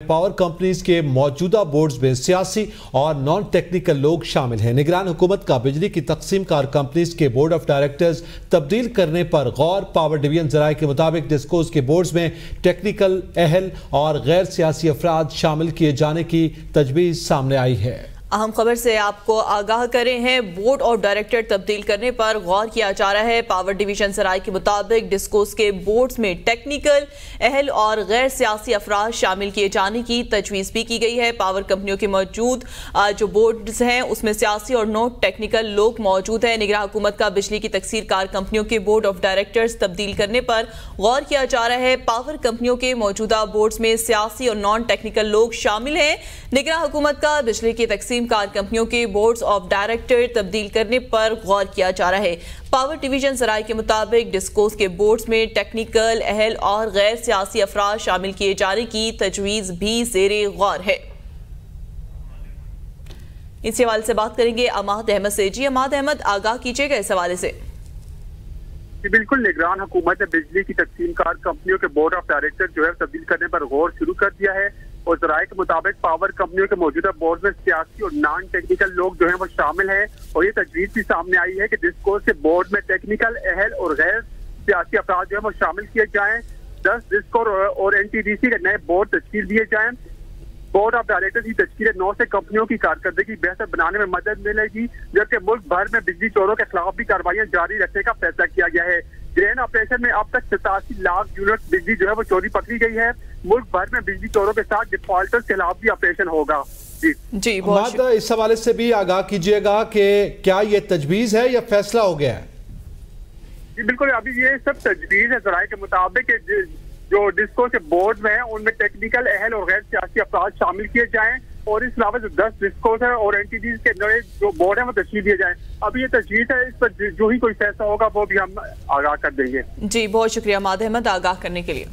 Power companies کے موجودہ boards میں سیاسی اور نان ٹیکنیکل لوگ شامل ہیں۔ نگران حکومت کا بجلی کی تقسیم کار کمپنیز کے بورڈ آف ڈائریکٹرز تبدیل کرنے پر غور۔ پاور ڈویژن ذرائع کے مطابق ڈسکوز کے بورڈز میں ٹیکنیکل اہل اور غیر سیاسی افراد شامل کیے جانے کی تجویز سامنے آئی ہے۔ اہم خبر سے آپ کو آگاہ کرے ہیں، بورڈ آف ڈائریکٹر تبدیل کرنے پر غور کیا جا رہا ہے۔ پاور ڈویژن ذرائع کے مطابق ڈسکوز کے بورڈز میں ٹیکنیکل اہل اور غیر سیاسی افراد شامل کیے جانے کی تجویز بھی کی گئی ہے۔ پاور کمپنیوں کے موجود جو بورڈز ہیں اس میں سیاسی اور نان ٹیکنیکل لوگ موجود ہیں۔ نگراں حکومت کا بجلی کی تکثیر کار کمپنیوں کے بورڈ آف ڈائریکٹرز تبدیل کرنے پر غور کیا جا رہا ہے۔ پاور کمپنیوں کے موجودہ بورڈز میں سیاسی اور نان ٹیکنیکل لوگ شامل ہیں۔ نگراں حکومت کا بجلی کی تقسیم کار کمپنیوں کے بورڈز آف ڈائریکٹر تبدیل کرنے پر غور کیا جا رہا ہے۔ پاور ڈویژن ذرائع کے مطابق ڈسکوز کے بورڈز میں ٹیکنیکل اہل اور غیر سیاسی افراد شامل کیے جانے کی تجویز بھی زیر غور ہے۔ اس حوالے سے بات کریں گے اماد احمد سے۔ جی اماد احمد، آگاہ کیجیے گا اس حوالے سے۔ بالکل، نگران حکومت نے بجلی کی تقسیم کار کمپنیوں کے بورڈ آف ڈائریکٹر جو ہے تبدیل کرنے پر غور شروع کر دیا ہے، اور ذرائع کے مطابق پاور کمپنیوں کے موجودہ بورڈ میں سیاسی اور نان ٹیکنیکل لوگ جو ہیں وہ شامل ہیں، اور یہ تجویز بھی سامنے آئی ہے کہ ڈسکوز کے بورڈ میں ٹیکنیکل اہل اور غیر سیاسی افراد جو ہیں وہ شامل کیے جائیں۔ 10 ڈسکو اور NTDC کے نئے بورڈ تشکیل دیے جائیں۔ بورڈ آف ڈائریکٹر کی تشکیل 9 سے کمپنیوں کی کارکردگی بہتر بنانے میں مدد ملے گی، جبکہ ملک بھر میں بجلی چوروں کے خلاف بھی کارروائیاں جاری رکھنے کا فیصلہ کیا گیا ہے۔ گرین آپریشن میں اب تک 87 لاکھ یونٹ بجلی جو ہے وہ چوری پکڑی گئی ہے۔ ملک بھر میں بجلی چوروں کے ساتھ ڈیفالٹرز کے خلاف بھی آپریشن ہوگا۔ جی اماد، اس حوالے سے بھی آگاہ کیجیے گا کہ کیا یہ تجویز ہے یا فیصلہ ہو گیا ہے؟ جی بالکل، ابھی یہ سب تجویز ہے ذرائع کے مطابق کہ جو ڈسکو کے بورڈ میں ہیں ان میں ٹیکنیکل اہل اور غیر سیاسی افراد شامل کیے جائیں، اور اس علاوہ جو 10 ڈسکوز ہیں اور NTDC کے نئے جو بورڈ ہیں وہ تشکیل دیے جائیں۔ اب یہ تجویز ہے، اس پر جو ہی کوئی فیصلہ ہوگا وہ بھی ہم آگاہ کر دیں گے۔ جی بہت شکریہ اماد احمد آگاہ کرنے کے لیے۔